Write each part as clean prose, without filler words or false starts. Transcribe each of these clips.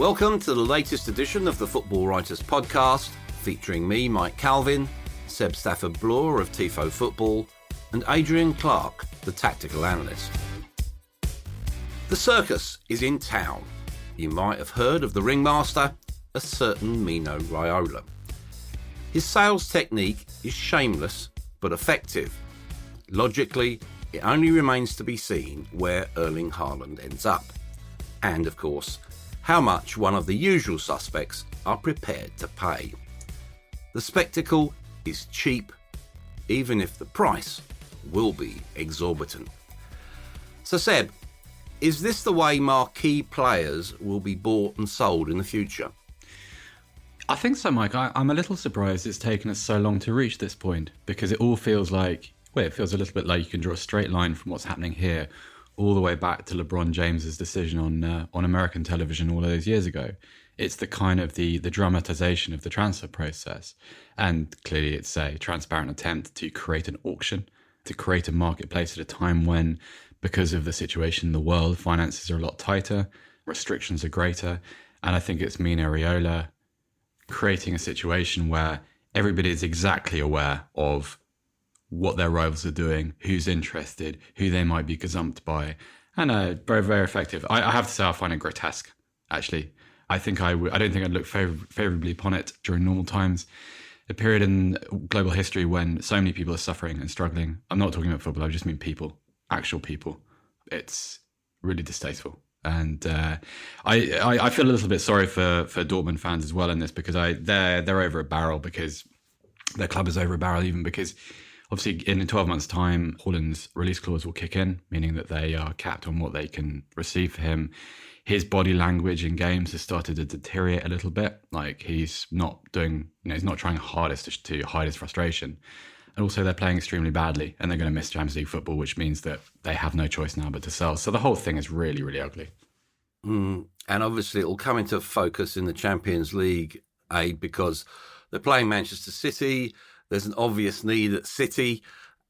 Welcome to the latest edition of the Football Writers Podcast, featuring me, Mike Calvin, Seb Stafford-Bloor of Tifo Football, and Adrian Clark, the tactical analyst. The circus is in town. You might have heard of the ringmaster, a certain Mino Raiola. His sales technique is shameless but effective. Logically, it only remains to be seen where Erling Haaland ends up. And, of course, how much one of the usual suspects are prepared to pay. The spectacle is cheap, even if the price will be exorbitant. So, Seb, is this the way marquee players will be bought and sold in the future? I think so, Mike. I'm a little surprised it's taken us so long to reach this point, because it all feels like, it feels a little bit like you can draw a straight line from what's happening here all the way back to LeBron James's decision on American television all those years ago. It's the kind of the dramatization of the transfer process. And clearly it's a transparent attempt to create an auction, to create a marketplace at a time when, because of the situation in the world, finances are a lot tighter, restrictions are greater. And I think it's Mino Raiola creating a situation where everybody is exactly aware of what their rivals are doing, who's interested, who they might be gazumped by, and very, very effective. I have to say, I find it grotesque, actually. I don't think I'd look favourably upon it during normal times. A period in global history when so many people are suffering and struggling. I'm not talking about football, I just mean people, actual people. It's really distasteful. And I feel a little bit sorry for Dortmund fans as well in this, because they're over a barrel, because their club is over a barrel, even because obviously in 12 months' time, Haaland's release clause will kick in, meaning that they are capped on what they can receive for him. His body language in games has started to deteriorate a little bit. Like, he's not he's not trying hardest to hide his frustration. And also they're playing extremely badly, and they're going to miss Champions League football, which means that they have no choice now but to sell. So the whole thing is really, really ugly. And obviously it will come into focus in the Champions League, because they're playing Manchester City. There's an obvious need at City.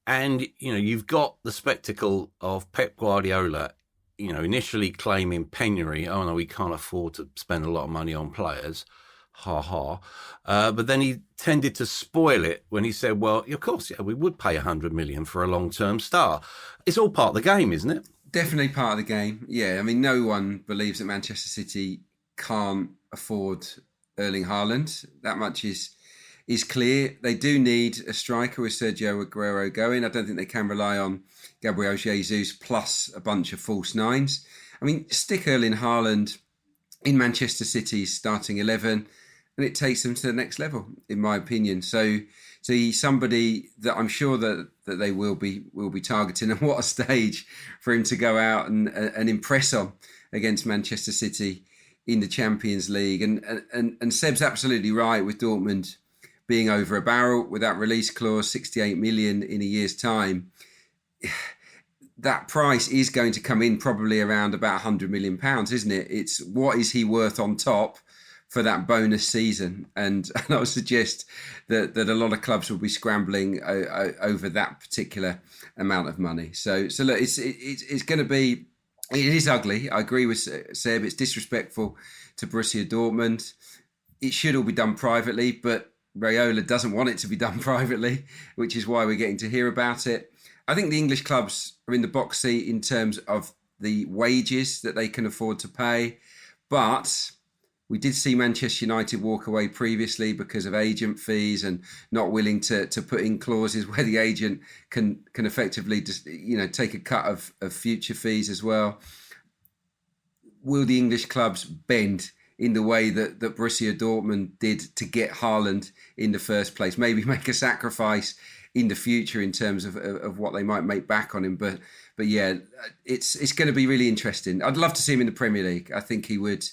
And, you've got the spectacle of Pep Guardiola, initially claiming penury. Oh, no, we can't afford to spend a lot of money on players. Ha ha. But then he tended to spoil it when he said, well, of course, we would pay 100 million for a long-term star. It's all part of the game, isn't it? Definitely part of the game. Yeah, I mean, no one believes that Manchester City can't afford Erling Haaland. That much is clear. They do need a striker with Sergio Aguero going. I don't think they can rely on Gabriel Jesus plus a bunch of false nines. I mean, stick Erling Haaland in Manchester City's starting 11 and it takes them to the next level, in my opinion. So he's somebody that I'm sure that they will be targeting. And what a stage for him to go out and impress on against Manchester City in the Champions League. And Seb's absolutely right with Dortmund being over a barrel with that release clause, 68 million in a year's time. That price is going to come in probably around about £100 million, isn't it? It's what is he worth on top for that bonus season? And I would suggest that a lot of clubs will be scrambling over that particular amount of money. So look, it's going to be, it is ugly. I agree with Seb. It's disrespectful to Borussia Dortmund. It should all be done privately, but Raiola doesn't want it to be done privately, which is why we're getting to hear about it. I think the English clubs are in the box seat in terms of the wages that they can afford to pay. But we did see Manchester United walk away previously because of agent fees and not willing to put in clauses where the agent can effectively just, take a cut of future fees as well. Will the English clubs bend in the way that Borussia Dortmund did to get Haaland in the first place? Maybe make a sacrifice in the future in terms of what they might make back on him. But yeah, it's going to be really interesting. I'd love to see him in the Premier League. I think he would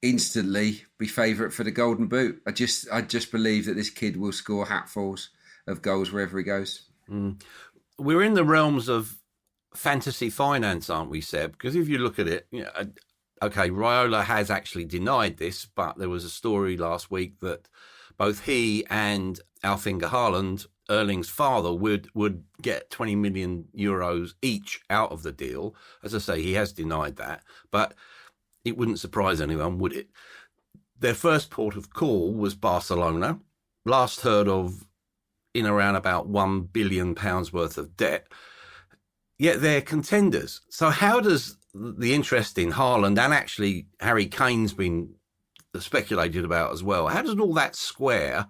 instantly be favourite for the Golden Boot. I just believe that this kid will score hatfuls of goals wherever he goes. We're in the realms of fantasy finance, aren't we, Seb? Because if you look at it, okay, Raiola has actually denied this, but there was a story last week that both he and Alf-Inge Haaland, Erling's father, would get 20 million euros each out of the deal. As I say, he has denied that. But it wouldn't surprise anyone, would it? Their first port of call was Barcelona, last heard of in around about £1 billion worth of debt. Yet they're contenders. So how does the interest in Haaland, and actually Harry Kane's been speculated about as well, how does all that square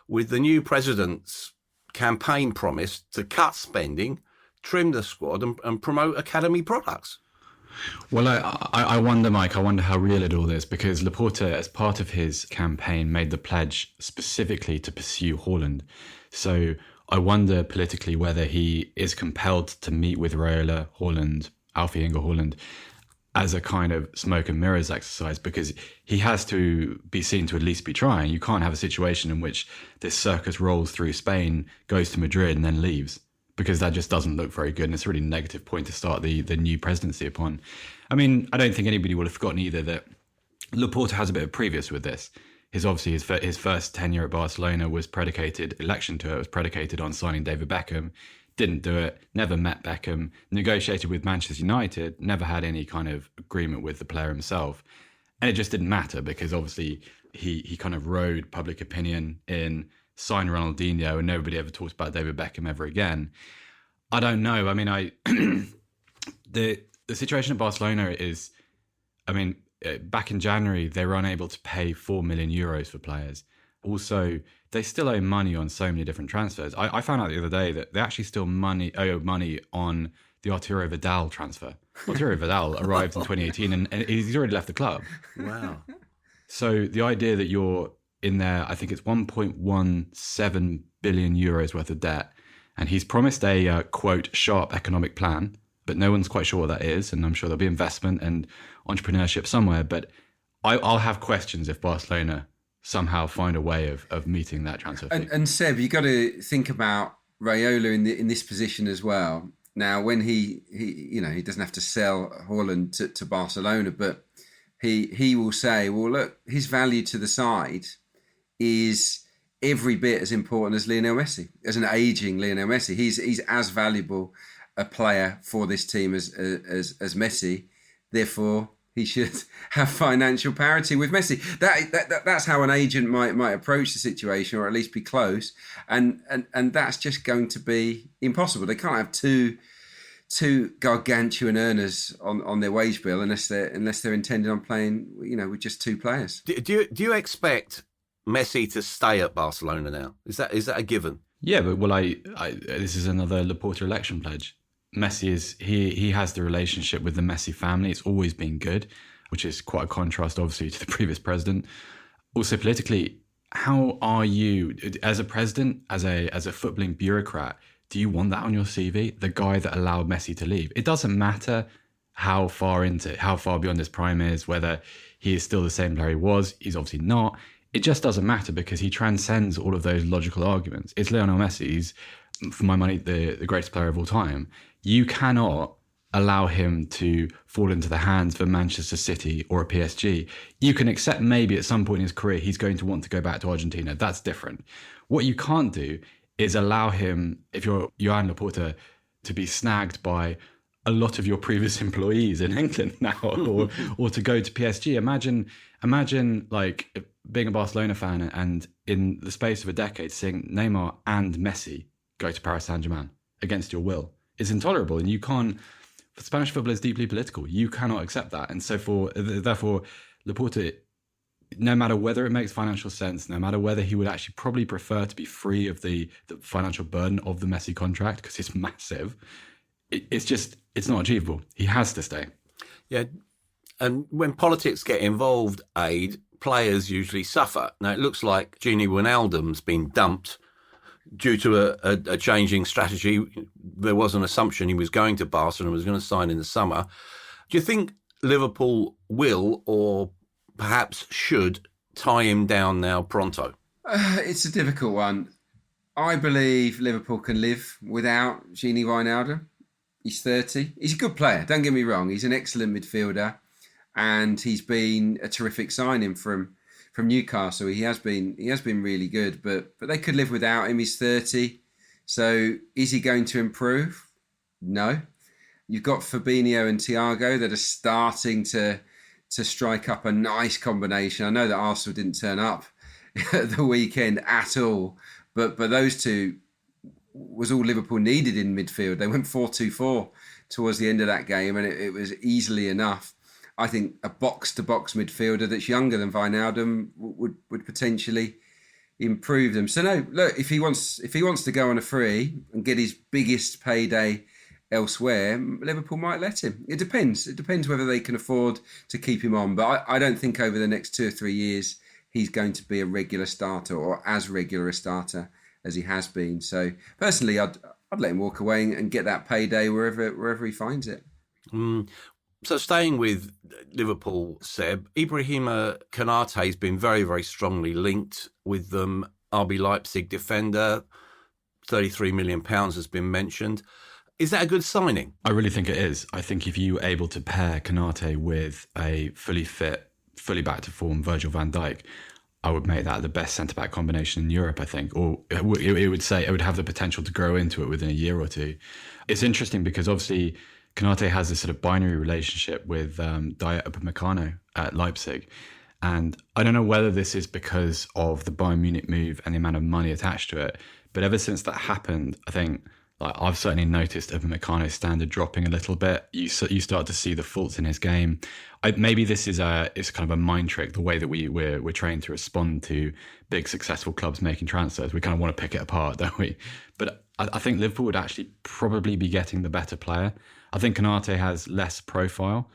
with the new president's campaign promise to cut spending, trim the squad and promote academy products? Well, I wonder, Mike, I wonder how real it all is, because Laporta, as part of his campaign, made the pledge specifically to pursue Haaland. So I wonder politically whether he is compelled to meet with Raiola, Haaland, Alfie Inge Haaland, as a kind of smoke and mirrors exercise, because he has to be seen to at least be trying. You can't have a situation in which this circus rolls through Spain, goes to Madrid and then leaves, because that just doesn't look very good. And it's a really negative point to start the new presidency upon. I mean, I don't think anybody will have forgotten either that Laporta has a bit of previous with this. His first tenure at Barcelona was election to it was predicated on signing David Beckham. Didn't do it, never met Beckham, negotiated with Manchester United, never had any kind of agreement with the player himself. And it just didn't matter, because obviously he kind of rode public opinion in, signed Ronaldinho, and nobody ever talked about David Beckham ever again. I don't know. I mean, the situation at Barcelona is, I mean, back in January, they were unable to pay €4 million for players. Also, they still owe money on so many different transfers. I found out the other day that they actually still owe money on the Arturo Vidal transfer. Arturo Vidal arrived in 2018 and he's already left the club. Wow. So the idea that you're in there, I think it's 1.17 billion euros worth of debt, and he's promised a, quote, sharp economic plan, but no one's quite sure what that is, and I'm sure there'll be investment and entrepreneurship somewhere, but I'll have questions if Barcelona somehow find a way of meeting that transfer fee. And Seb, you got to think about Raiola in this position as well. Now, when he doesn't have to sell Haaland to Barcelona, but he will say, well, look, his value to the side is every bit as important as Lionel Messi, as an aging Lionel Messi. He's as valuable a player for this team as Messi. Therefore, he should have financial parity with Messi. That's how an agent might approach the situation, or at least be close. And that's just going to be impossible. They can't have two gargantuan earners on their wage bill unless they're intended on playing, with just two players. Do you expect Messi to stay at Barcelona now? Is that a given? Yeah, but this is another Laporta election pledge. Messi he has the relationship with the Messi family. It's always been good, which is quite a contrast, obviously, to the previous president. Also, politically, how are you as a president, as a footballing bureaucrat? Do you want that on your CV? The guy that allowed Messi to leave. It doesn't matter how far beyond his prime is, whether he is still the same player he was. He's obviously not. It just doesn't matter, because he transcends all of those logical arguments. It's Lionel Messi. He's, for my money, the greatest player of all time. You cannot allow him to fall into the hands of a Manchester City or a PSG. You can accept maybe at some point in his career he's going to want to go back to Argentina. That's different. What you can't do is allow him, if you're Joan Laporta, to be snagged by a lot of your previous employees in England now, or to go to PSG. Imagine like being a Barcelona fan and in the space of a decade seeing Neymar and Messi go to Paris Saint-Germain against your will. Is intolerable, and you can't. Spanish football is deeply political. You cannot accept that, and so therefore, Laporta, no matter whether it makes financial sense, no matter whether he would actually probably prefer to be free of the financial burden of the Messi contract because it's massive, it's not achievable. He has to stay. Yeah, and when politics get involved, players usually suffer. Now it looks like Gini Wijnaldum's been dumped due to a changing strategy. There was an assumption he was going to Barcelona and was going to sign in the summer. Do you think Liverpool will, or perhaps should, tie him down now pronto? It's a difficult one. I believe Liverpool can live without Gini Wijnaldum. He's 30. He's a good player, don't get me wrong. He's an excellent midfielder, and he's been a terrific signing from Newcastle. He has been really good, but they could live without him. He's 30. So is he going to improve? No. You've got Fabinho and Thiago that are starting to to strike up a nice combination. I know that Arsenal didn't turn up at the weekend at all, but those two was all Liverpool needed in midfield. They went 4-2-4 towards the end of that game, and it was easily enough. I think a box-to-box midfielder that's younger than Wijnaldum would potentially improve them. So no, look, if he wants to go on a free and get his biggest payday elsewhere, Liverpool might let him. It depends. It depends whether they can afford to keep him on. But I don't think over the next 2 or 3 years he's going to be a regular starter or as regular a starter as he has been. So personally, I'd let him walk away and get that payday wherever he finds it. So staying with Liverpool, Seb, Ibrahima Konate has been very, very strongly linked with them. RB Leipzig defender, £33 million has been mentioned. Is that a good signing? I really think it is. I think if you were able to pair Konate with a fully fit, fully back to form Virgil van Dijk, I would make that the best centre-back combination in Europe, I think. Or it would have the potential to grow into it within a year or two. It's interesting because obviously Konate has this sort of binary relationship with Dayot Upamecano at Leipzig. And I don't know whether this is because of the Bayern Munich move and the amount of money attached to it, but ever since that happened, I think I've certainly noticed Upamecano's standard dropping a little bit. You start to see the faults in his game. Maybe this is it's kind of a mind trick, the way that we're trained to respond to big successful clubs making transfers. We kind of want to pick it apart, don't we? But I think Liverpool would actually probably be getting the better player. I think Konate has less profile.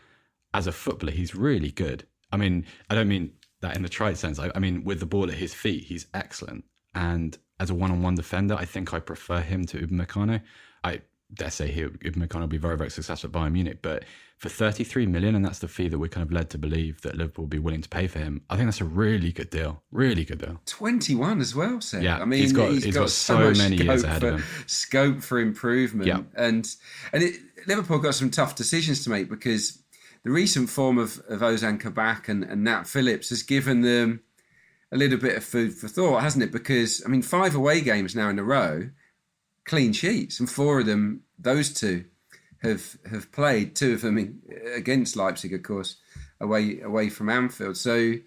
As a footballer, he's really good. I mean, I don't mean that in the trite sense. I mean, with the ball at his feet, he's excellent. And as a one-on-one defender, I think I prefer him to Upamecano. I dare say Upamecano will be very, very successful at Bayern Munich, but for 33 million, and that's the fee that we're kind of led to believe that Liverpool will be willing to pay for him, I think that's a really good deal. Really good deal. 21 as well, Seb. Yeah, I mean, he's got so many years ahead of him. Scope for improvement. Yeah. And Liverpool got some tough decisions to make because the recent form of Ozan Kabak and Nat Phillips has given them a little bit of food for thought, hasn't it? Because, I mean, 5 away games now in a row, clean sheets, and 4 of them, those two, have played. 2 of them against Leipzig, of course, away from Anfield. So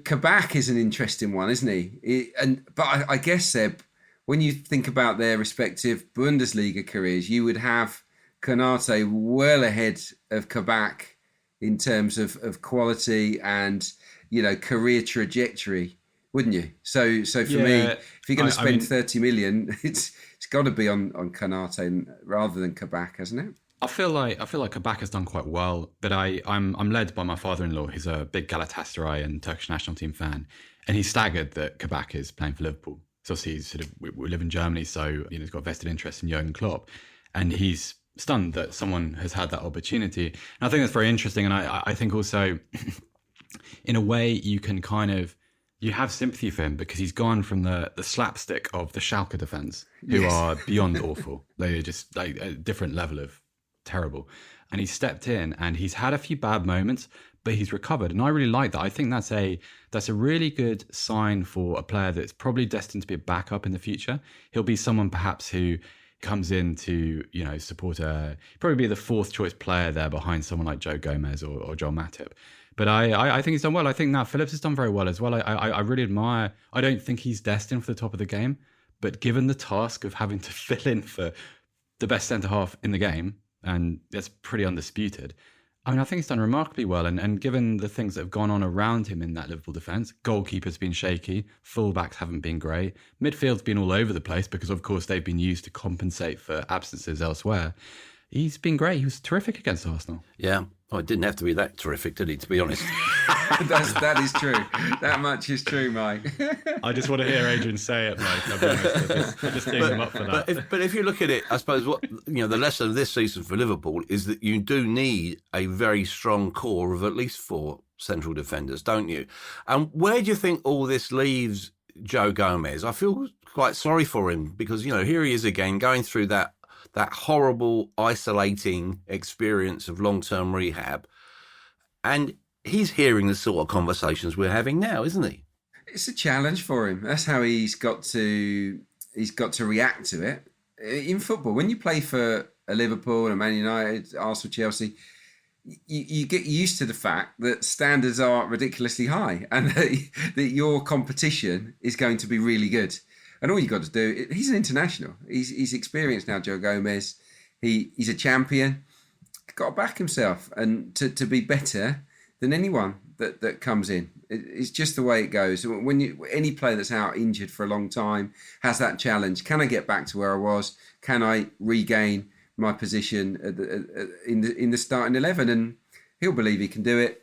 Kabak is an interesting one, isn't he? But I guess, Seb, when you think about their respective Bundesliga careers, you would have Konate well ahead of Kabak in terms of quality and, you know, career trajectory, wouldn't you? So for me, if you're going to spend 30 million, it's got to be on Konate rather than Kabak, hasn't it? I feel like Kabak has done quite well, but I'm led by my father-in-law. He's a big Galatasaray and Turkish national team fan, and he's staggered that Kabak is playing for Liverpool. So obviously, we live in Germany, so he's got vested interest in Jurgen Klopp, and he's stunned that someone has had that opportunity. And I think that's very interesting, and I think also, in a way, you have sympathy for him because he's gone from the slapstick of the Schalke defence, who are beyond awful. They're just like a different level of terrible. And he's stepped in and he's had a few bad moments, but he's recovered. And I really like that. I think that's a really good sign for a player that's probably destined to be a backup in the future. He'll be someone perhaps who comes in to, support probably be the 4th choice player there behind someone like Joe Gomez or Joel Matip. But I think he's done well. I think Nat Phillips has done very well as well. I really admire. I don't think he's destined for the top of the game, but given the task of having to fill in for the best centre-half in the game, and that's pretty undisputed, I mean, I think he's done remarkably well. And given the things that have gone on around him in that Liverpool defence, goalkeeper's been shaky, fullbacks haven't been great, midfield's been all over the place because, of course, they've been used to compensate for absences elsewhere. He's been great. He was terrific against Arsenal. Yeah. Oh, it didn't have to be that terrific, did he, to be honest? That is true. That much is true, Mike. I just want to hear Adrian say it, Mike. I'll be honest. I'm just teeing him up for that. But if you look at it, I suppose the lesson of this season for Liverpool is that you do need a very strong core of at least 4 central defenders, don't you? And where do you think all this leaves Joe Gomez? I feel quite sorry for him because, here he is again going through that horrible, isolating experience of long-term rehab. And he's hearing the sort of conversations we're having now, isn't he? It's a challenge for him. That's how he's got to react to it. In football, when you play for a Liverpool, a Man United, Arsenal, Chelsea, you get used to the fact that standards are ridiculously high and that your competition is going to be really good. And all you got to do, he's an international. He's experienced now, Joe Gomez. He's a champion. Got to back himself and to be better than anyone that comes in. It's just the way it goes. When any player that's out injured for a long time has that challenge. Can I get back to where I was? Can I regain my position in the starting 11? And he'll believe he can do it.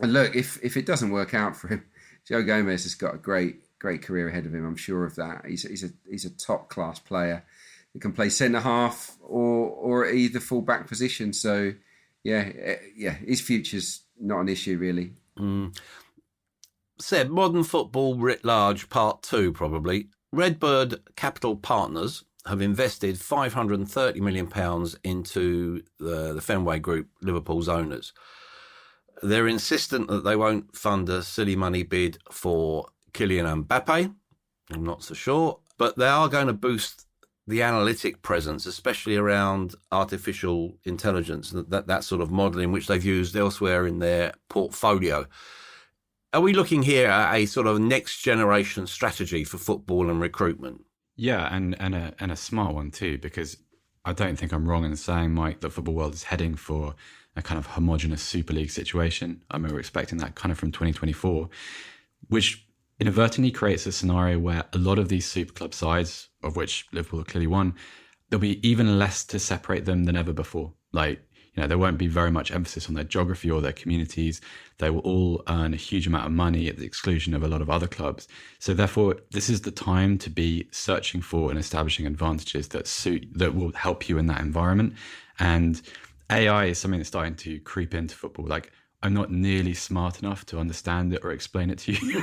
And look, if it doesn't work out for him, Joe Gomez has got a great career ahead of him. I'm sure of that. He's a top class player. He can play centre half or either full back position. So yeah, his future's not an issue really. Seb, modern football writ large, part 2 probably. Redbird Capital Partners have invested £530 million into the Fenway Group, Liverpool's owners. They're insistent that they won't fund a silly money bid for Kylian Mbappe. I'm not so sure. But they are going to boost the analytic presence, especially around artificial intelligence, that sort of modelling which they've used elsewhere in their portfolio. Are we looking here at a sort of next generation strategy for football and recruitment? Yeah, and a smart one too, because I don't think I'm wrong in saying, Mike, that football world is heading for a kind of homogenous Super League situation. I mean, we're expecting that kind of from 2024, which inadvertently creates a scenario where a lot of these super club sides, of which Liverpool are clearly one, there'll be even less to separate them than ever before. Like, there won't be very much emphasis on their geography or their communities. They will all earn a huge amount of money at the exclusion of a lot of other clubs. So therefore, this is the time to be searching for and establishing advantages that will help you in that environment. And AI is something that's starting to creep into football. Like, I'm not nearly smart enough to understand it or explain it to you.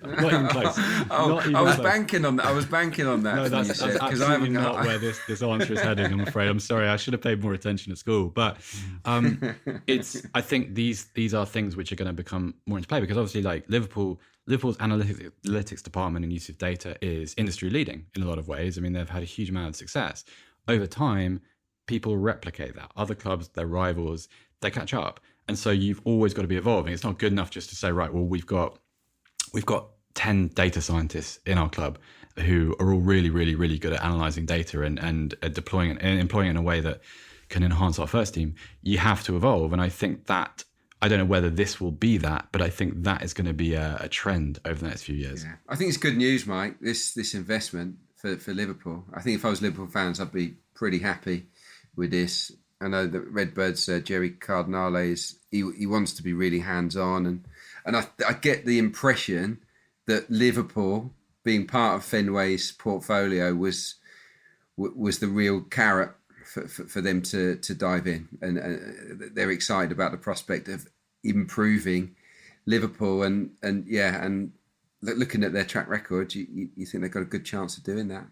Not even close. I was banking on that. No, that's absolutely not where this answer is heading, I'm afraid. I'm sorry. I should have paid more attention at school. But I think these are things which are going to become more into play, because obviously, like, Liverpool's analytics department and use of data is industry leading in a lot of ways. I mean, they've had a huge amount of success. Over time, people replicate that. Other clubs, their rivals, they catch up. And so you've always got to be evolving. It's not good enough just to say, right, well, we've got 10 data scientists in our club who are all really, really, really good at analysing data and deploying it and employing it in a way that can enhance our first team. You have to evolve. And I think that, I don't know whether this will be that, but I think that is going to be a trend over the next few years. Yeah. I think it's good news, Mike, this investment for Liverpool. I think if I was Liverpool fans, I'd be pretty happy with this. I know that Redbird's Jerry Cardinale he wants to be really hands-on, and I get the impression that Liverpool, being part of Fenway's portfolio, was the real carrot for them to dive in, and they're excited about the prospect of improving Liverpool, and looking at their track record, you think they've got a good chance of doing that.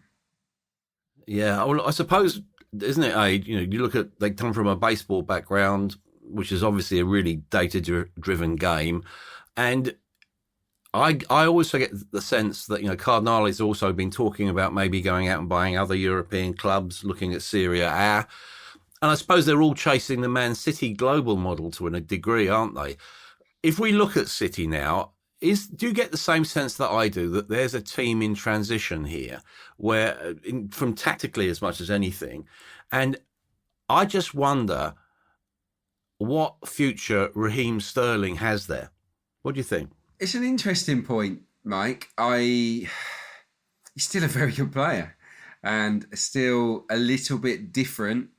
Yeah, well, I suppose, isn't it, you look at, they come from a baseball background, which is obviously a really data-driven game. And I always forget the sense that, Cardinale's also been talking about maybe going out and buying other European clubs, looking at Serie A. And I suppose they're all chasing the Man City global model to a degree, aren't they? If we look at City now, do you get the same sense that I do, that there's a team in transition here, where from tactically as much as anything? And I just wonder what future Raheem Sterling has there. What do you think? It's an interesting point, Mike. He's still a very good player and still a little bit different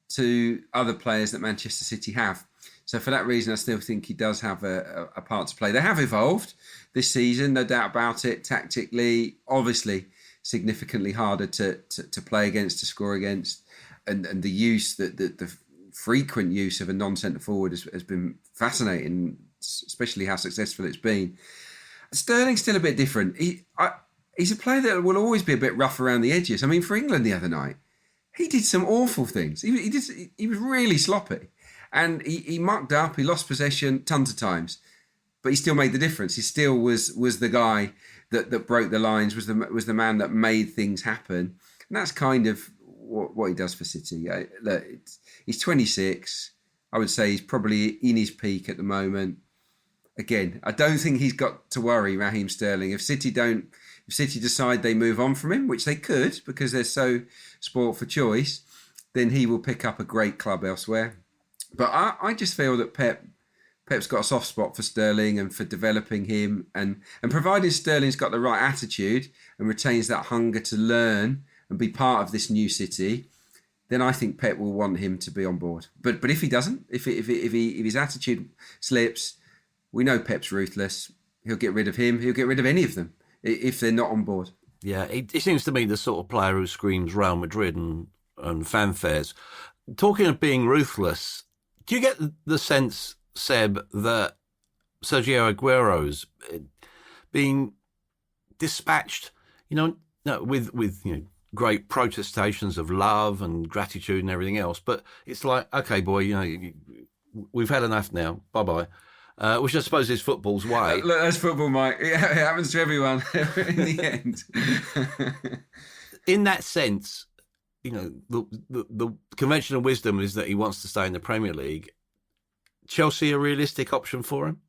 to other players that Manchester City have. So for that reason, I still think he does have a part to play. They have evolved this season, no doubt about it. Tactically, obviously, significantly harder to play against, to score against, and the use, the frequent use of a non-centre forward has been fascinating, especially how successful it's been. Sterling's still a bit different. He's a player that will always be a bit rough around the edges. I mean, for England the other night, he did some awful things. He was really sloppy. And he mucked up, he lost possession tons of times, but he still made the difference. He still was the guy that broke the lines, was the man that made things happen. And that's kind of what he does for City. Look, he's 26. I would say he's probably in his peak at the moment. Again, I don't think he's got to worry, Raheem Sterling. If City decide they move on from him, which they could because they're so spoilt for choice, then he will pick up a great club elsewhere. But I just feel that Pep's got a soft spot for Sterling and for developing him, and providing Sterling's got the right attitude and retains that hunger to learn and be part of this new City, then I think Pep will want him to be on board. But if he doesn't, if his attitude slips, we know Pep's ruthless. He'll get rid of him. He'll get rid of any of them if they're not on board. Yeah, he seems to me the sort of player who screams Real Madrid and fanfares. Talking of being ruthless, do you get the sense, Seb, that Sergio Aguero's being dispatched, with great protestations of love and gratitude and everything else, but it's like, okay, boy, we've had enough now. Bye-bye. Which I suppose is football's way. Look, that's football, Mike. It happens to everyone in the end. In that sense, the conventional wisdom is that he wants to stay in the Premier League. Chelsea a realistic option for him?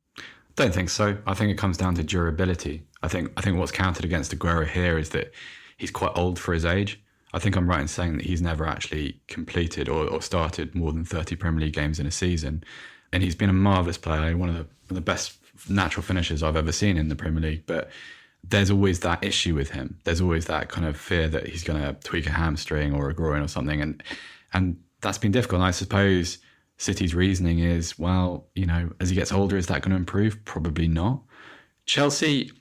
Don't think so. I think it comes down to durability. I think what's counted against Aguero here is that he's quite old for his age. I think I'm right in saying that he's never actually completed or started more than 30 Premier League games in a season. And he's been a marvellous player, one of the best natural finishers I've ever seen in the Premier League. But there's always that issue with him. There's always that kind of fear that he's going to tweak a hamstring or a groin or something. And that's been difficult. And I suppose City's reasoning is, well, as he gets older, is that going to improve? Probably not. Chelsea,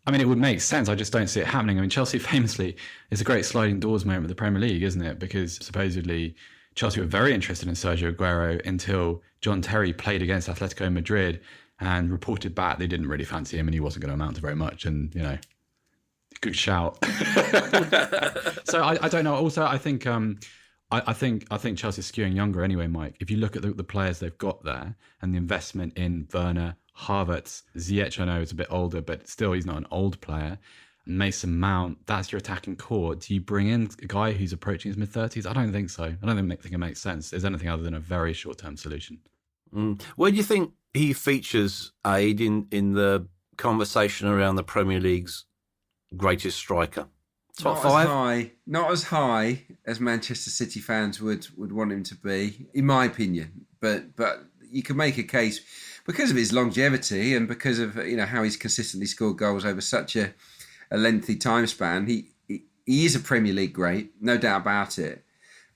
I mean, it would make sense. I just don't see it happening. I mean, Chelsea famously is a great sliding doors moment with the Premier League, isn't it? Because supposedly Chelsea were very interested in Sergio Aguero until John Terry played against Atletico Madrid and reported back they didn't really fancy him and he wasn't going to amount to very much. And, good shout. So I don't know. Also, I think Chelsea's skewing younger anyway, Mike. If you look at the players they've got there and the investment in Werner, Havertz, Ziyech, I know is a bit older, but still he's not an old player. Mason Mount, that's your attacking core. Do you bring in a guy who's approaching his mid-30s? I don't think so. I don't think it makes sense. There's anything other than a very short-term solution. Where do you think he features, Aid, in the conversation around the Premier League's greatest striker? Top five? Not as high as Manchester City fans would want him to be, in my opinion. But you could make a case because of his longevity and because of how he's consistently scored goals over such a lengthy time span. He is a Premier League great, no doubt about it.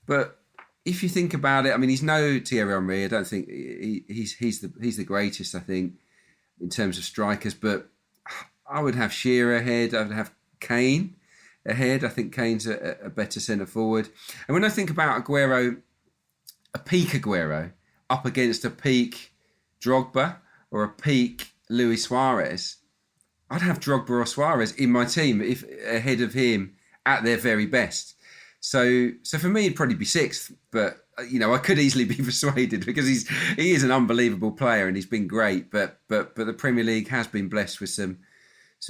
But if you think about it, I mean, he's no Thierry Henry. I don't think he's the greatest, I think, in terms of strikers. But I would have Shearer ahead. I would have Kane ahead. I think Kane's a better centre forward. And when I think about Aguero, a peak Aguero up against a peak Drogba or a peak Luis Suarez, I'd have Drogba or Suarez in my team if ahead of him at their very best. So for me, it'd probably be sixth. But I could easily be persuaded because he is an unbelievable player and he's been great. But the Premier League has been blessed with some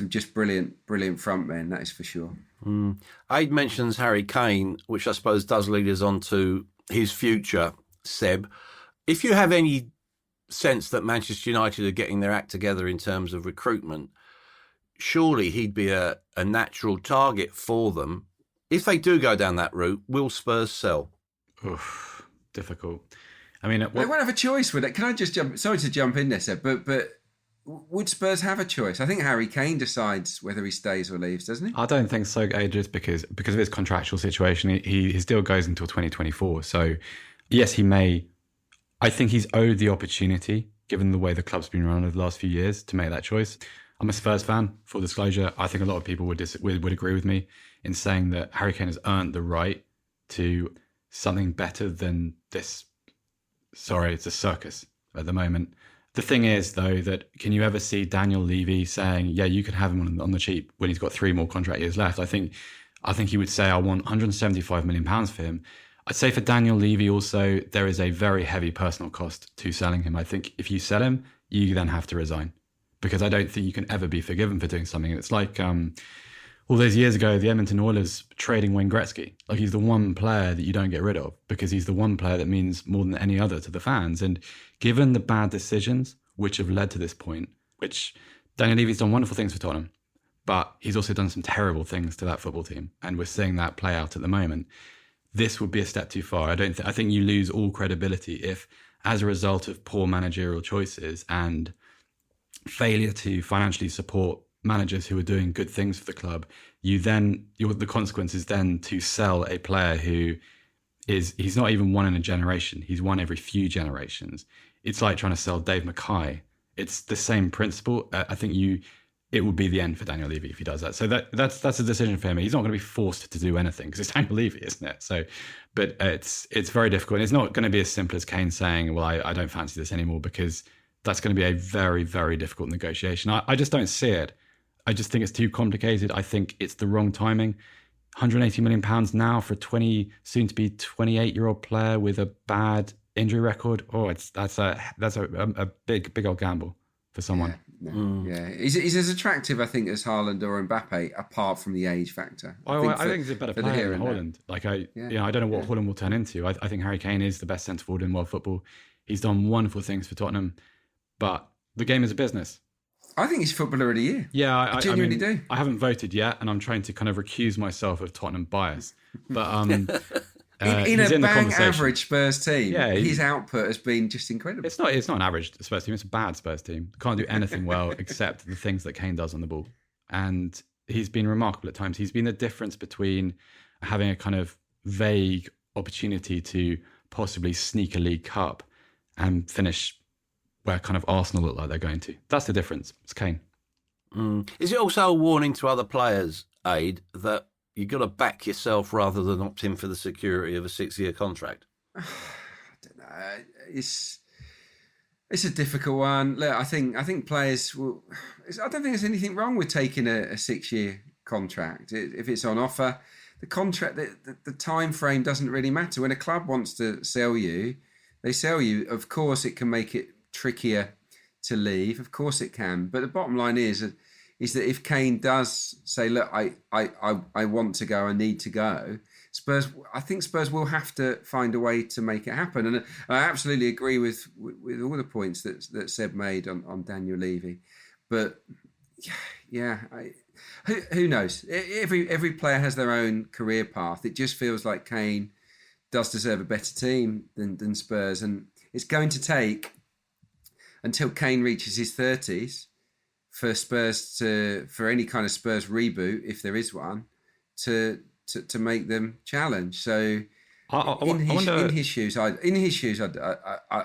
just brilliant front men. That is for sure. Aid mentions Harry Kane, which I suppose does lead us on to his future. Seb, if you have any sense that Manchester United are getting their act together in terms of recruitment, surely he'd be a natural target for them. If they do go down that route, will Spurs sell? Oof, difficult. I mean, they won't have a choice with it. Can I just jump? Sorry to jump in there, Seb, but would Spurs have a choice? I think Harry Kane decides whether he stays or leaves, doesn't he? I don't think so, Ages, because of his contractual situation. His deal goes until 2024. So, yes, he may. I think he's owed the opportunity, given the way the club's been run over the last few years, to make that choice. I'm a Spurs fan, full disclosure. I think a lot of people would agree with me in saying that Harry Kane has earned the right to something better than this. Sorry, it's a circus at the moment. The thing is, though, that can you ever see Daniel Levy saying, yeah, you can have him on the cheap when he's got 3 more contract years left? I think he would say, I want £175 million for him. I'd say for Daniel Levy also, there is a very heavy personal cost to selling him. I think if you sell him, you then have to resign, because I don't think you can ever be forgiven for doing something. It's like, what all those years ago, the Edmonton Oilers trading Wayne Gretzky. Like, he's the one player that you don't get rid of because he's the one player that means more than any other to the fans. And given the bad decisions which have led to this point, which Daniel Levy's done wonderful things for Tottenham, but he's also done some terrible things to that football team. And we're seeing that play out at the moment. This would be a step too far. I think you lose all credibility if, as a result of poor managerial choices and failure to financially support managers who are doing good things for the club, the consequence is then to sell a player who he's not even one in a generation. He's one every few generations. It's like trying to sell Dave Mackay. It's the same principle. I think it would be the end for Daniel Levy if he does that. So that's a decision for him. He's not going to be forced to do anything because it's Daniel Levy, isn't it? So, but it's very difficult. And it's not going to be as simple as Kane saying, well, I don't fancy this anymore, because that's going to be a very, very difficult negotiation. I just don't see it. I just think it's too complicated. I think it's the wrong timing. £180 million now for a soon to be 28-year-old player with a bad injury record. Oh, that's a big old gamble for someone. Yeah. He's as attractive, I think, as Haaland or Mbappe, apart from the age factor. I think he's a better player than Haaland. Like, I don't know what Haaland will turn into. I think Harry Kane is the best centre forward in world football. He's done wonderful things for Tottenham, but the game is a business. I think he's Footballer of the Year. Yeah, I genuinely do. I haven't voted yet, and I'm trying to kind of recuse myself of Tottenham bias. But in a bang average Spurs team, his output has been just incredible. It's not an average Spurs team. It's a bad Spurs team. Can't do anything well except the things that Kane does on the ball. And he's been remarkable at times. He's been the difference between having a kind of vague opportunity to possibly sneak a League Cup and finish where kind of Arsenal look like they're going to. That's the difference. It's Kane. Is it also a warning to other players, Aid, that you've got to back yourself rather than opt in for the security of a 6-year contract? I don't know. It's a difficult one. Look, I think players will. I don't think there's anything wrong with taking a 6-year contract if it's on offer. The contract, the time frame doesn't really matter. When a club wants to sell you, they sell you. Of course, it can make it trickier to leave. Of course, it can. But the bottom line is that if Kane does say, look, I want to go, I need to go, I think Spurs will have to find a way to make it happen. And I absolutely agree with all the points that Seb made on Daniel Levy. But who knows? Every player has their own career path. It just feels like Kane does deserve a better team than Spurs. And it's going to take until Kane reaches his 30s for Spurs for any kind of Spurs reboot, if there is one, to make them challenge. So in his shoes, I'd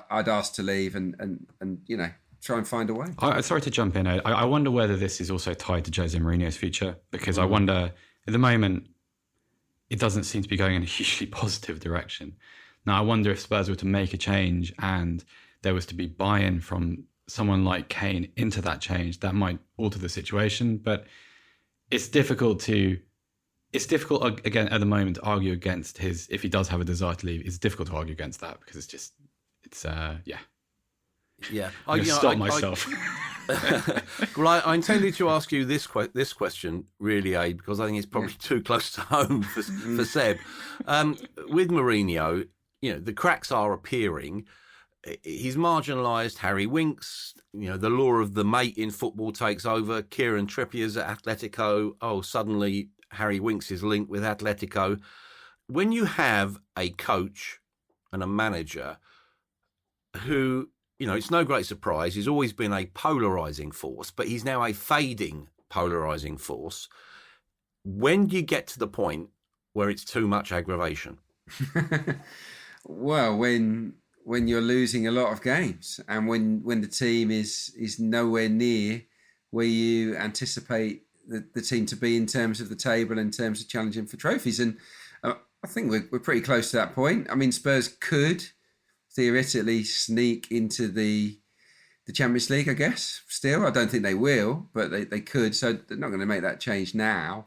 ask to leave and try and find a way. Sorry to jump in. I wonder whether this is also tied to Jose Mourinho's future, because I wonder, at the moment, it doesn't seem to be going in a hugely positive direction. Now, I wonder if Spurs were to make a change and there was to be buy-in from someone like Kane into that change, that might alter the situation. But it's difficult again at the moment to argue against if he does have a desire to leave. It's difficult to argue against that because Yeah, I'm going to stop myself. Well, I intended to ask you this question, really, Abe, because I think it's probably too close to home for Seb. With Mourinho, the cracks are appearing. He's marginalised Harry Winks. The law of the mate in football takes over. Kieran Trippier's at Atletico. Oh, suddenly Harry Winks is linked with Atletico. When you have a coach and a manager who, it's no great surprise, he's always been a polarising force, but he's now a fading polarising force. When do you get to the point where it's too much aggravation? Well, when you're losing a lot of games and when the team is nowhere near where you anticipate the team to be in terms of the table, in terms of challenging for trophies. And I think we're pretty close to that point. I mean, Spurs could theoretically sneak into the Champions League, I guess, still. I don't think they will, but they could. So they're not going to make that change now.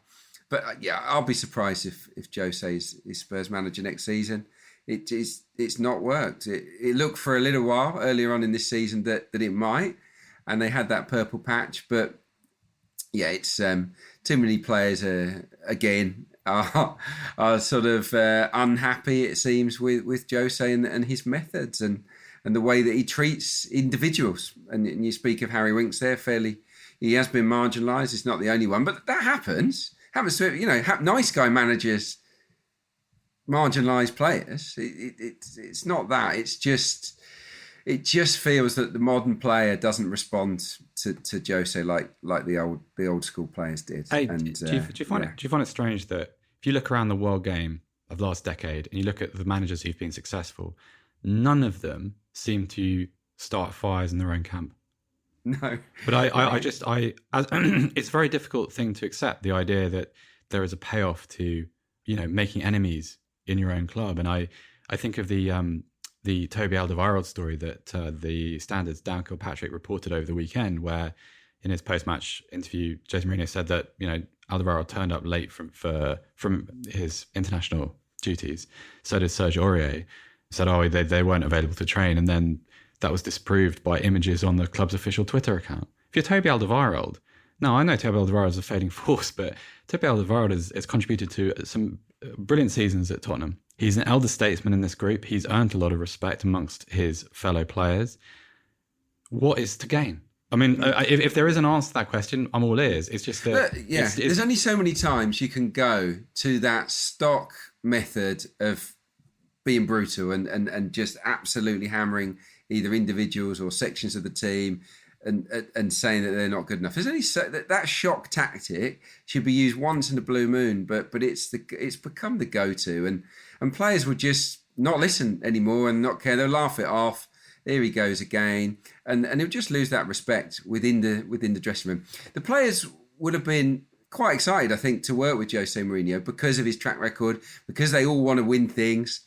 But I'll be surprised if Jose is Spurs manager next season. It's not worked. It looked for a little while earlier on in this season that it might, and they had that purple patch, but yeah, it's too many players are sort of unhappy, it seems, with Jose and his methods and the way that he treats individuals. And you speak of Harry Winks there, he has been marginalised. It's not the only one, but that happens. Happens to nice guy managers marginalise players. It's not that. It just feels that the modern player doesn't respond to Jose like the old school players did. Hey, do you find it strange that if you look around the world game of the last decade and you look at the managers who've been successful, none of them seem to start fires in their own camp? No, but it's a very difficult thing to accept, the idea that there is a payoff to making enemies in your own club. And I think of the Toby Alderweireld story that the Standard's Dan Kilpatrick reported over the weekend, where in his post-match interview, Jose Mourinho said that Alderweireld turned up late from his international duties. So did Serge Aurier. Said they weren't available to train, and then that was disproved by images on the club's official Twitter account. If you're Toby Alderweireld, now I know Toby Alderweireld is a fading force, but Toby Alderweireld has contributed to some brilliant seasons at Tottenham. He's an elder statesman in this group. He's earned a lot of respect amongst his fellow players. What is to gain? I mean, if there is an answer to that question, I'm all ears. It's just that... there's only so many times you can go to that stock method of being brutal and just absolutely hammering either individuals or sections of the team and saying that they're not good enough. There's only that shock tactic should be used once in a blue moon, but it's become the go-to, and players would just not listen anymore and not care. They'll laugh it off. There he goes again, and he'll just lose that respect within the dressing room. The players would have been quite excited, I think, to work with Jose Mourinho because of his track record, because they all want to win things.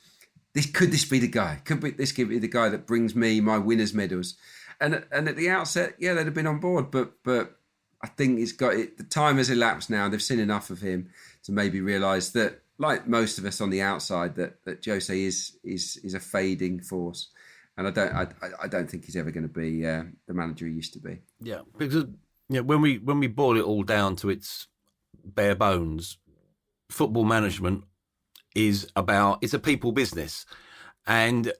Could this be the guy? Could this be the guy that brings me my winners' medals? And at the outset, yeah, they'd have been on board. But I think the time has elapsed now. They've seen enough of him to maybe realise that, like most of us on the outside, that Jose is a fading force. And I don't think he's ever going to be the manager he used to be. Yeah, because when we boil it all down to its bare bones, football management it's a people business, and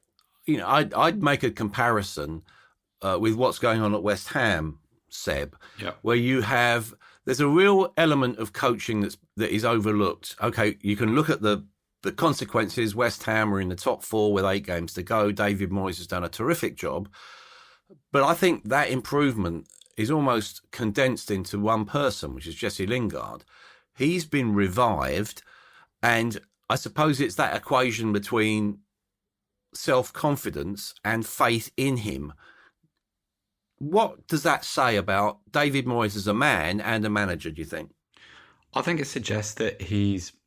I'd make a comparison with what's going on at West Ham, Seb, where there's a real element of coaching that is overlooked. Okay, you can look at the consequences. West Ham are in the top 4 with 8 games to go. David Moyes has done a terrific job, but I think that improvement is almost condensed into one person, which is Jesse Lingard. He's been revived, and I suppose it's that equation between self-confidence and faith in him. What does that say about David Moyes as a man and a manager, do you think? I think it suggests that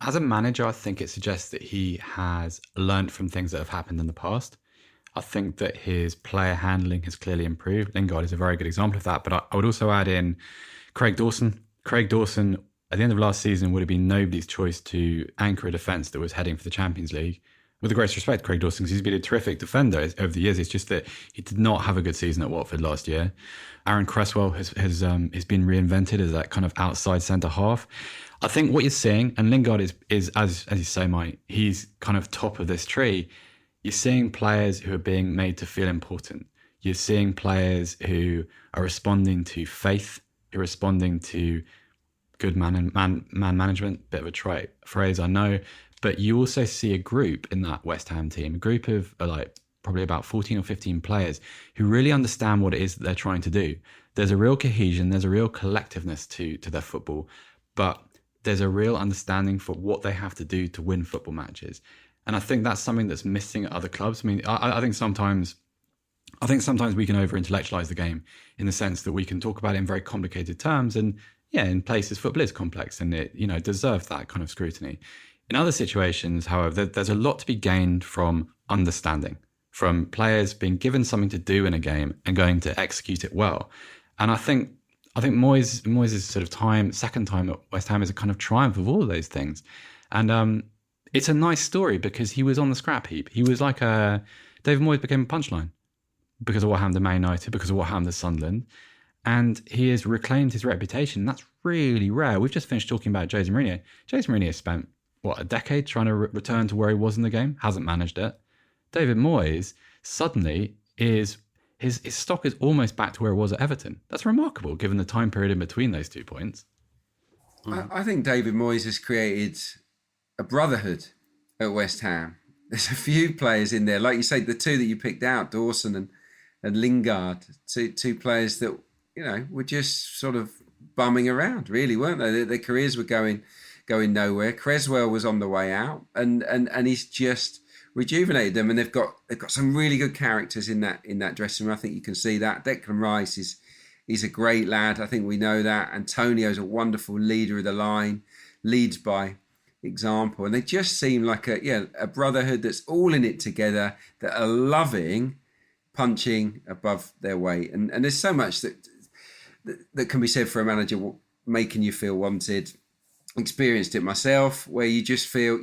as a manager, I think it suggests that he has learned from things that have happened in the past. I think that his player handling has clearly improved. Lingard is a very good example of that. But I would also add in Craig Dawson. Craig Dawson, at the end of last season, would have been nobody's choice to anchor a defence that was heading for the Champions League. With the greatest respect, Craig Dawson, because he's been a terrific defender over the years. It's just that he did not have a good season at Watford last year. Aaron Cresswell has been reinvented as that kind of outside centre half. I think what you're seeing, and Lingard is as you say, Mike, he's kind of top of this tree. You're seeing players who are being made to feel important. You're seeing players who are responding to faith, who are responding to good man management. Bit of a trite phrase, I know. But you also see a group in that West Ham team, a group of probably about 14 or 15 players who really understand what it is that they're trying to do. There's a real cohesion, there's a real collectiveness to their football, but there's a real understanding for what they have to do to win football matches. And I think that's something that's missing at other clubs. I mean, I think sometimes we can over-intellectualize the game in the sense that we can talk about it in very complicated terms. And yeah, in places, football is complex and it deserves that kind of scrutiny. In other situations, however, there's a lot to be gained from understanding, from players being given something to do in a game and going to execute it well. And I think Moyes' sort of second time at West Ham is a kind of triumph of all of those things. And it's a nice story because he was on the scrap heap. He was like David Moyes became a punchline because of what happened to Man United, because of what happened to Sunderland. and he has reclaimed his reputation. That's really rare. We've just finished talking about Jose Mourinho. Jose Mourinho spent, a decade trying to return to where he was in the game, hasn't managed it. David Moyes suddenly is, his stock is almost back to where it was at Everton. That's remarkable given the time period in between those 2 points. I think David Moyes has created a brotherhood at West Ham. There's a few players in there, like you say, the two that you picked out, Dawson and Lingard, two players that, were just sort of bumming around, really, weren't they? Their careers were going nowhere. Creswell was on the way out, and he's just rejuvenated them, and they've got some really good characters in that dressing room. I think you can see that. Declan Rice is a great lad. I think we know that. Antonio's a wonderful leader of the line, leads by example, and they just seem like a brotherhood that's all in it together, that are loving punching above their weight, and there's so much that can be said for a manager making you feel wanted. Experienced it myself, where you just feel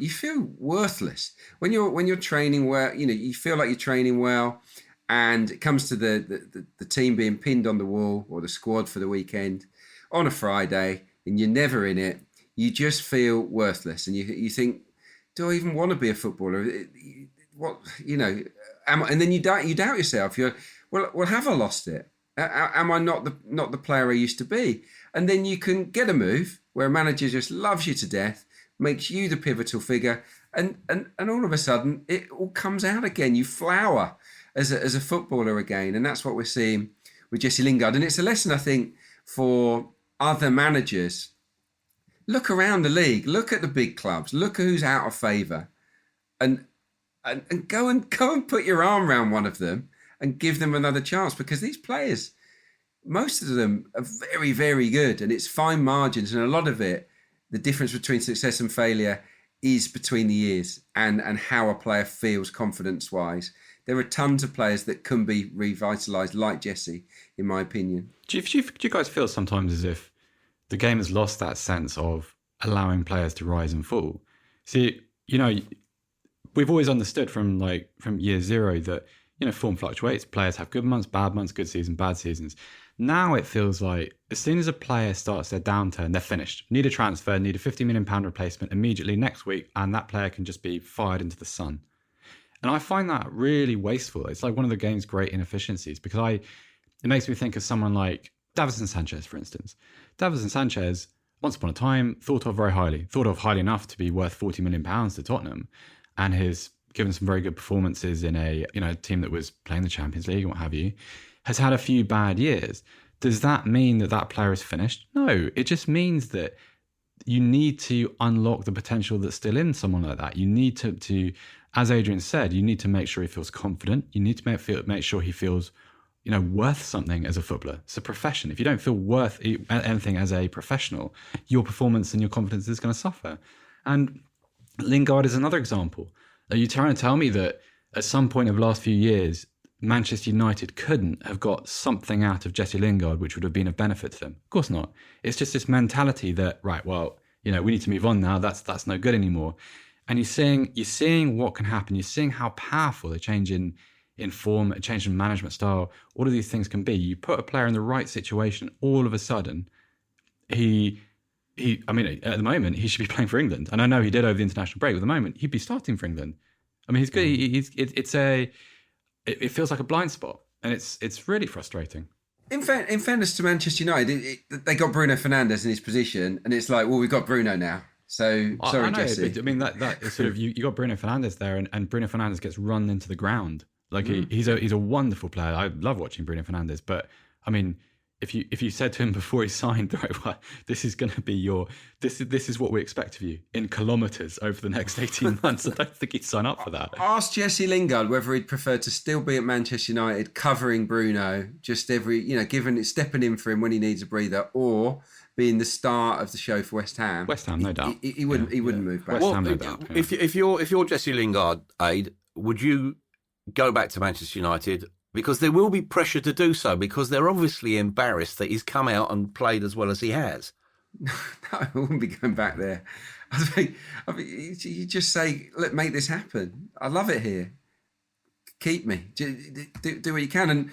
worthless when you're training well. You feel like you're training well, and it comes to the team being pinned on the wall, or the squad for the weekend on a Friday, and you're never in it. You just feel worthless, and you think, do I even want to be a footballer? What and then you doubt yourself. Well, have I lost it? Am I not the player I used to be? And then you can get a move where a manager just loves you to death, makes you the pivotal figure, and all of a sudden it all comes out again. You flower as a footballer again, and that's what we're seeing with Jesse Lingard. And it's a lesson, I think, for other managers. Look around the league, look at the big clubs, look at who's out of favour, and go and put your arm around one of them and give them another chance, because these players, most of them are very, very good, and it's fine margins, and a lot of it, the difference between success and failure is between the ears and how a player feels confidence-wise. There are tons of players that can be revitalised, like Jesse, in my opinion. Do you guys feel sometimes as if the game has lost that sense of allowing players to rise and fall? See, we've always understood from year zero that, form fluctuates. Players have good months, bad months, good seasons, bad seasons. Now it feels like as soon as a player starts their downturn, they're finished. Need a transfer, need a £50 million replacement immediately next week, and that player can just be fired into the sun. And I find that really wasteful. It's like one of the game's great inefficiencies, because it makes me think of someone like Davinson Sanchez, for instance. Davinson Sanchez, once upon a time, thought of highly enough to be worth £40 million to Tottenham, and has given some very good performances in a team that was playing the Champions League and what have you, has had a few bad years. Does that mean that player is finished? No, it just means that you need to unlock the potential that's still in someone like that. You need to, as Adrian said, you need to make sure he feels confident. You need to make sure he feels, worth something as a footballer. It's a profession. If you don't feel worth anything as a professional, your performance and your confidence is going to suffer. And Lingard is another example. Are you trying to tell me that at some point of the last few years, Manchester United couldn't have got something out of Jesse Lingard which would have been of benefit to them? Of course not. It's just this mentality that, right, well, we need to move on now. That's no good anymore. And you're seeing what can happen. You're seeing how powerful a change in form, a change in management style, all of these things can be. You put a player in the right situation, all of a sudden, at the moment, he should be playing for England. And I know he did over the international break. But at the moment, he'd be starting for England. I mean, he's good. It feels like a blind spot, and it's really frustrating. In fairness to Manchester United, they got Bruno Fernandes in his position, and it's like, well, we've got Bruno now. So sorry, I know, Jesse. But, I mean, that is sort of you got Bruno Fernandes there, and Bruno Fernandes gets run into the ground. Like he's a wonderful player. I love watching Bruno Fernandes, but I mean, if you said to him before he signed, right, well, this is going to be this is what we expect of you in kilometres over the next 18 months, I don't think he'd sign up for that. Ask Jesse Lingard whether he'd prefer to still be at Manchester United covering Bruno, just stepping in for him when he needs a breather, or being the star of the show for West Ham. West Ham, no doubt. He wouldn't move back. West Ham, no doubt. Yeah. If you're Jesse Lingard, Aid, would you go back to Manchester United? Because there will be pressure to do so, because they're obviously embarrassed that he's come out and played as well as he has. No, I wouldn't be going back there. I mean, you just say, "Let's make this happen. I love it here. keep me. Do what you can. And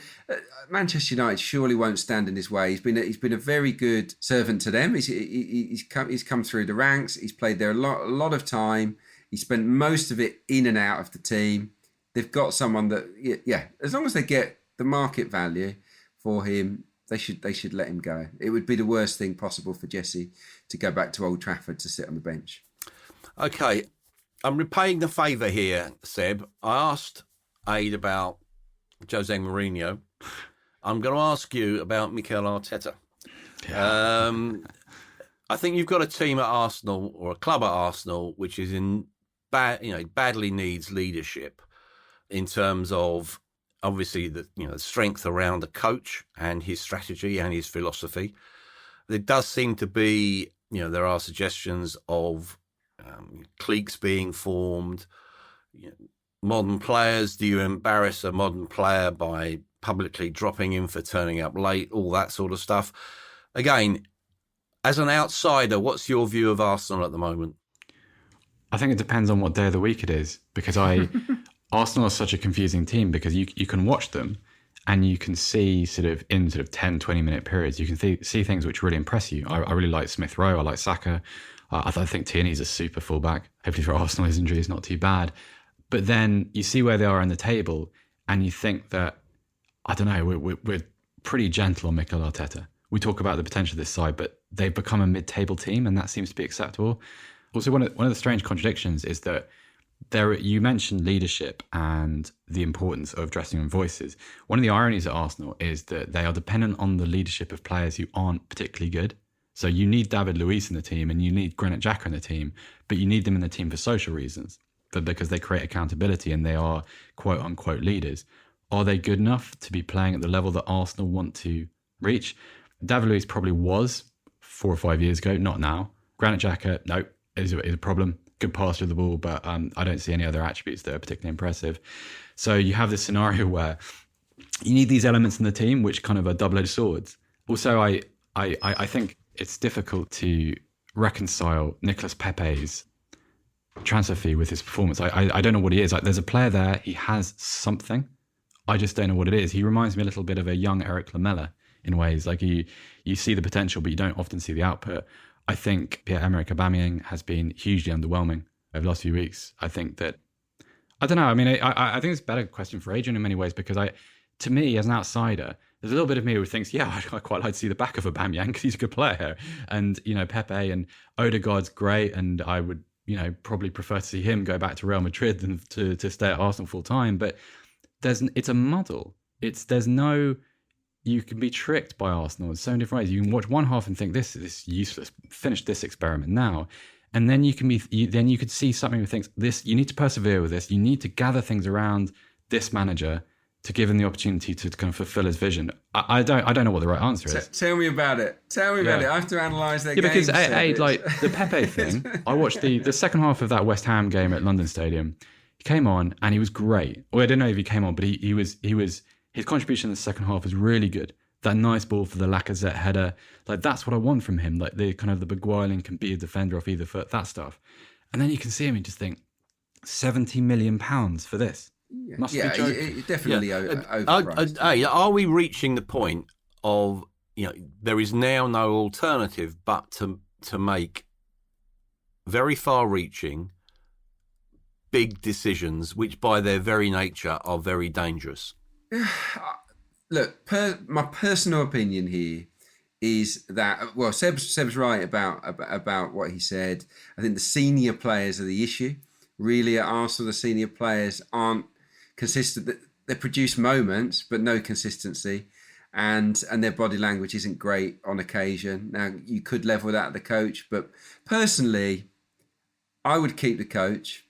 Manchester United surely won't stand in his way. He's been a very good servant to them. He's come through the ranks. He's played there a lot of time. He spent most of it in and out of the team. They've got someone that, as long as they get the market value for him, they should let him go. It would be the worst thing possible for Jesse to go back to Old Trafford to sit on the bench. Okay, I'm repaying the favour here, Seb. I asked Aid about Jose Mourinho. I'm going to ask you about Mikel Arteta. I think you've got a team at Arsenal, or a club at Arsenal, which is badly needs leadership in terms of obviously the strength around the coach and his strategy and his philosophy. There does seem to be, there are suggestions of cliques being formed. Modern players, do you embarrass a modern player by publicly dropping him for turning up late, all that sort of stuff? Again, as an outsider, what's your view of Arsenal at the moment? I think it depends on what day of the week it is, because Arsenal is such a confusing team, because you can watch them and you can see in 10, 20-minute periods, you can see things which really impress you. I really like Smith Rowe, I like Saka. I think Tierney's a super fullback. Hopefully for Arsenal, his injury is not too bad. But then you see where they are in the table and you think that, I don't know, we're pretty gentle on Mikel Arteta. We talk about the potential of this side, but they've become a mid-table team and that seems to be acceptable. Also, one of the strange contradictions is that you mentioned leadership and the importance of dressing room voices. One of the ironies at Arsenal is that they are dependent on the leadership of players who aren't particularly good. So you need David Luiz in the team and you need Granit Xhaka in the team, but you need them in the team for social reasons, because they create accountability and they are quote unquote leaders. Are they good enough to be playing at the level that Arsenal want to reach? David Luiz probably was 4 or 5 years ago, not now. Granit Xhaka, no, is a problem. Good passer of the ball, but I don't see any other attributes that are particularly impressive. So you have this scenario where you need these elements in the team, which kind of are double-edged swords. Also, I think it's difficult to reconcile Nicolas Pepe's transfer fee with his performance. I don't know what he is. Like, there's a player there, he has something. I just don't know what it is. He reminds me a little bit of a young Eric Lamela in ways. Like you see the potential, but you don't often see the output. I think Pierre-Emerick Aubameyang has been hugely underwhelming over the last few weeks. I think that, I don't know. I mean, I think it's a better question for Adrian in many ways, because to me, as an outsider, there's a little bit of me who thinks, yeah, I'd quite like to see the back of Aubameyang because he's a good player. And, Pepe and Odegaard's great. And I would, probably prefer to see him go back to Real Madrid than to stay at Arsenal full time. But it's a muddle. You can be tricked by Arsenal in so many different ways. You can watch one half and think, this is useless, finish this experiment now. And then you could see something that thinks, you need to persevere with this. You need to gather things around this manager to give him the opportunity to kind of fulfill his vision. I don't know what the right answer is. Tell me about it. I have to analyse their games. Because like the Pepe thing, I watched the second half of that West Ham game at London Stadium. He came on and he was great. Well, I don't know if he came on, but he was his contribution in the second half was really good. That nice ball for the Lacazette header, like that's what I want from him. Like the kind of the beguiling can be a defender off either foot, that stuff. And then you can see him and just think, £70 million for this. Must be joking. Definitely overpriced. Are we reaching the point of there is now no alternative but to make very far-reaching, big decisions, which by their very nature are very dangerous? Look, my personal opinion here is that, well, Seb's right about what he said. I think the senior players are the issue. Really, at Arsenal, the senior players aren't consistent. They produce moments, but no consistency, and their body language isn't great on occasion. Now, you could level that at the coach, but personally, I would keep the coach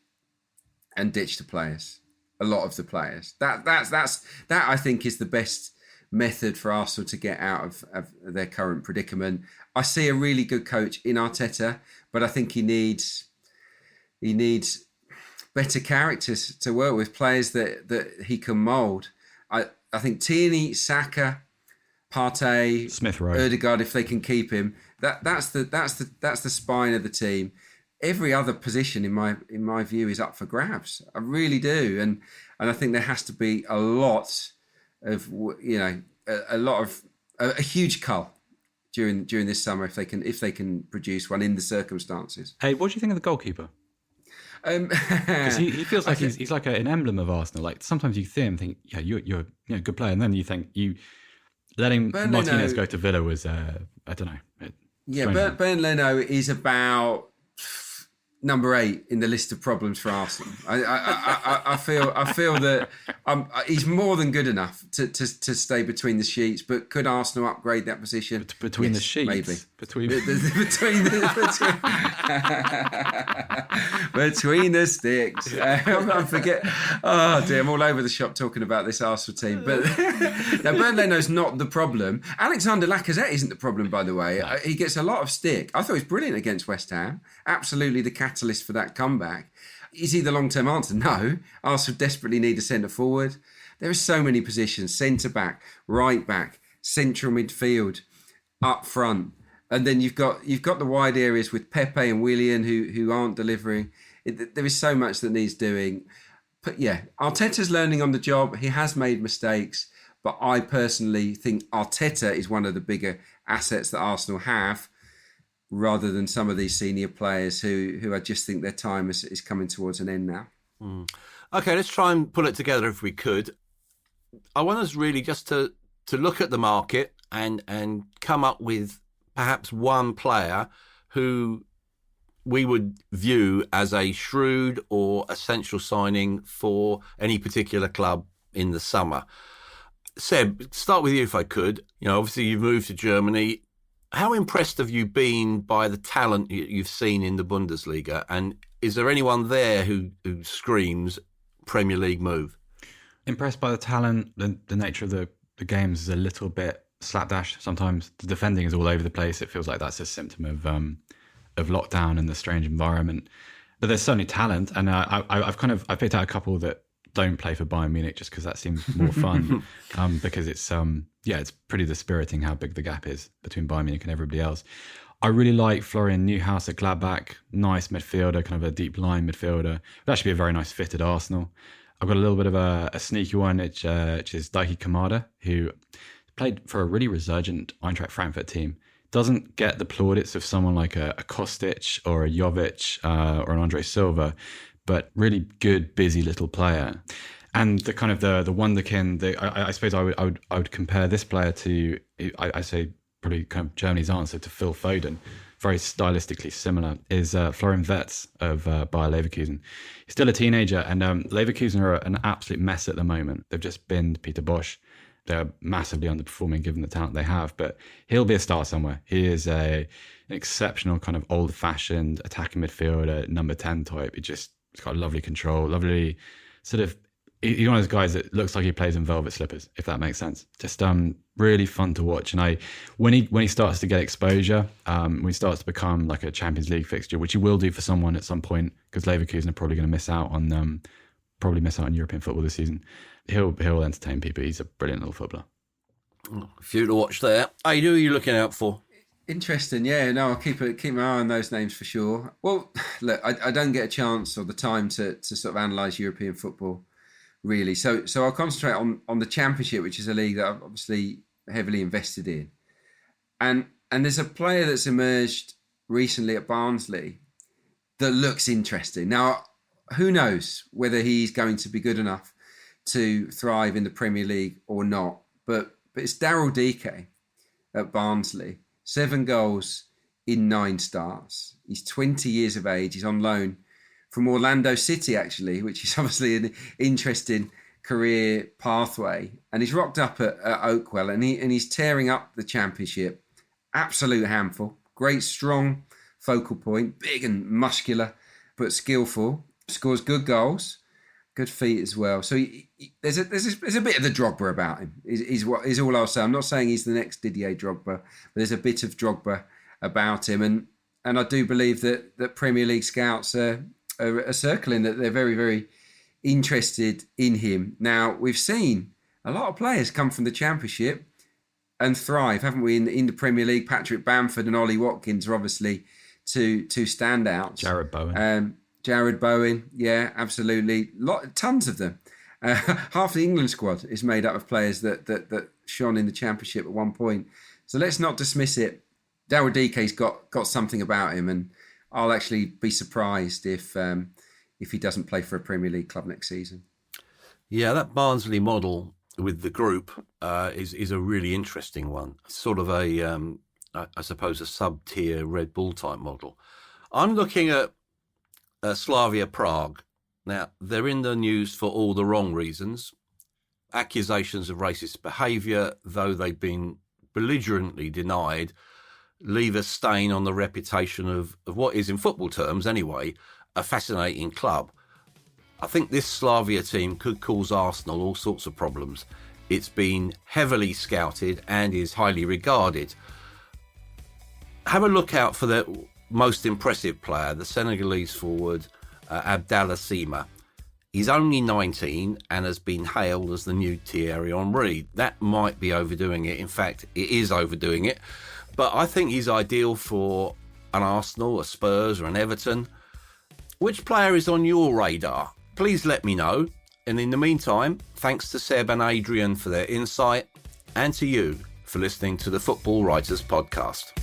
and ditch the players. A lot of the players. That I think is the best method for Arsenal to get out of their current predicament. I see a really good coach in Arteta, but I think he needs better characters to work with, players that he can mould. I think Tierney, Saka, Partey, Smith Rowe, Odegaard, if they can keep him, that's the spine of the team. every other position in my view is up for grabs. I really do, and I think there has to be a lot of a huge cull during this summer if they can produce one in the circumstances. Hey, what do you think of the goalkeeper? Because he feels like he's like an emblem of Arsenal. Like sometimes you see him and think, yeah, you're a good player, and then you think letting Martinez go to Villa was I don't know. Bernd Leno is about number 8 in the list of problems for Arsenal. I feel that he's more than good enough to stay between the sheets. But could Arsenal upgrade that position? Between the sheets, maybe between the sticks. I forget. Oh dear, I'm all over the shop talking about this Arsenal team. But now Bernd Leno's not the problem. Alexander Lacazette isn't the problem, by the way. No. He gets a lot of stick. I thought he was brilliant against West Ham. Absolutely the catalyst for that comeback. Is he the long-term answer? No. Arsenal desperately need a centre-forward. There are so many positions: centre-back, right-back, central midfield, up front. And then you've got the wide areas with Pepe and Willian who aren't delivering. There is so much that needs doing. But yeah, Arteta's learning on the job. He has made mistakes. But I personally think Arteta is one of the bigger assets that Arsenal have, rather than some of these senior players who I just think their time is coming towards an end now. Okay, let's try and pull it together if we could. I want us really just to look at the market and come up with perhaps one player who we would view as a shrewd or essential signing for any particular club in the summer. Seb, start with you if I could. Obviously you've moved to Germany. How impressed have you been by the talent you've seen in the Bundesliga? And is there anyone there who screams Premier League move? Impressed by the talent. The nature of the games is a little bit slapdash. Sometimes the defending is all over the place. It feels like that's a symptom of lockdown and the strange environment. But there's certainly talent, and I've picked out a couple that don't play for Bayern Munich just because that seems more fun. Because it's it's pretty dispiriting how big the gap is between Bayern Munich and everybody else. I really like Florian Neuhaus at Gladbach. Nice midfielder, kind of a deep line midfielder. Would actually be a very nice fit at Arsenal. I've got a little bit of a sneaky one, which is Daiki Kamada, who played for a really resurgent Eintracht Frankfurt team. Doesn't get the plaudits of someone like a Kostic or a Jovic or an Andre Silva, but really good, busy little player. And the kind of the wonderkin, I suppose I would compare this player to, I say probably kind of Germany's answer to Phil Foden, very stylistically similar, is Florian Wirtz of Bayer Leverkusen. He's still a teenager, and Leverkusen are an absolute mess at the moment. They've just binned Peter Bosch. They're massively underperforming given the talent they have, but he'll be a star somewhere. He is an exceptional kind of old-fashioned attacking midfielder, number 10 type. He's got lovely control, lovely sort of, he's one of those guys that looks like he plays in velvet slippers, if that makes sense. Just really fun to watch. And when he starts to get exposure, when he starts to become like a Champions League fixture, which he will do for someone at some point, because Leverkusen are probably going to miss out on European football this season. He'll entertain people. He's a brilliant little footballer. A few to watch there. Hey, who are you looking out for? Interesting, yeah. No, I'll keep my eye on those names for sure. Well, look, I don't get a chance or the time to sort of analyse European football, really. So I'll concentrate on the Championship, which is a league that I've obviously heavily invested in. And there's a player that's emerged recently at Barnsley that looks interesting. Now, who knows whether he's going to be good enough to thrive in the Premier League or not. But it's Daryl Dike at Barnsley. 7 goals in 9 starts. He's 20 years of age. He's on loan from Orlando City, actually, which is obviously an interesting career pathway. And he's rocked up at Oakwell, and he's tearing up the Championship. Absolute handful. Great, strong focal point. Big and muscular, but skillful. Scores good goals. Good feet as well. So there's a bit of the Drogba about him. Is all I'll say. I'm not saying he's the next Didier Drogba, but there's a bit of Drogba about him, and I do believe that Premier League scouts are circling that they're very, very interested in him. Now we've seen a lot of players come from the Championship and thrive, haven't we? In the Premier League, Patrick Bamford and Ollie Watkins are obviously two standouts. Jared Bowen. Yeah, absolutely. Tons of them. Half the England squad is made up of players that shone in the Championship at one point. So let's not dismiss it. Daryl Dike's got something about him, and I'll actually be surprised if he doesn't play for a Premier League club next season. Yeah, that Barnsley model with the group is a really interesting one. Sort of I suppose, a sub-tier Red Bull type model. I'm looking at Slavia Prague. Now, they're in the news for all the wrong reasons. Accusations of racist behaviour, though they've been belligerently denied, leave a stain on the reputation of what is, in football terms anyway, a fascinating club. I think this Slavia team could cause Arsenal all sorts of problems. It's been heavily scouted and is highly regarded. Have a look out for the most impressive player, the Senegalese forward, Abdallah Sima. He's only 19 and has been hailed as the new Thierry Henry. That might be overdoing it. In fact, it is overdoing it. But I think he's ideal for an Arsenal, a Spurs or an Everton. Which player is on your radar? Please let me know. And in the meantime, thanks to Seb and Adrian for their insight, and to you for listening to the Football Writers Podcast.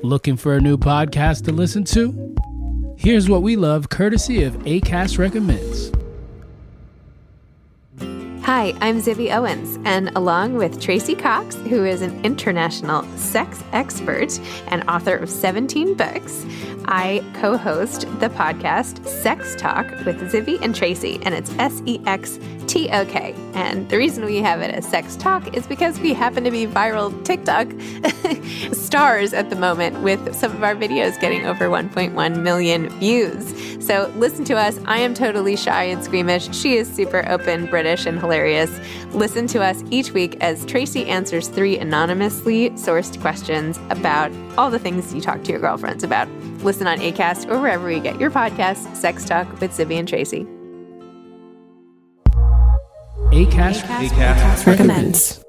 Looking for a new podcast to listen to? Here's what we love, courtesy of Acast Recommends. Hi, I'm Zibby Owens, and along with Tracy Cox, who is an international sex expert and author of 17 books, I co-host the podcast Sex Talk with Zibby and Tracy, and it's SEXTOK. And the reason we have it as Sex Talk is because we happen to be viral TikTok stars at the moment, with some of our videos getting over 1.1 million views. So listen to us. I am totally shy and squeamish. She is super open, British, and hilarious. Listen to us each week as Tracy answers 3 anonymously sourced questions about all the things you talk to your girlfriends about. Listen on Acast or wherever you get your podcasts. Sex Talk with Zibby and Tracy. Acast recommends.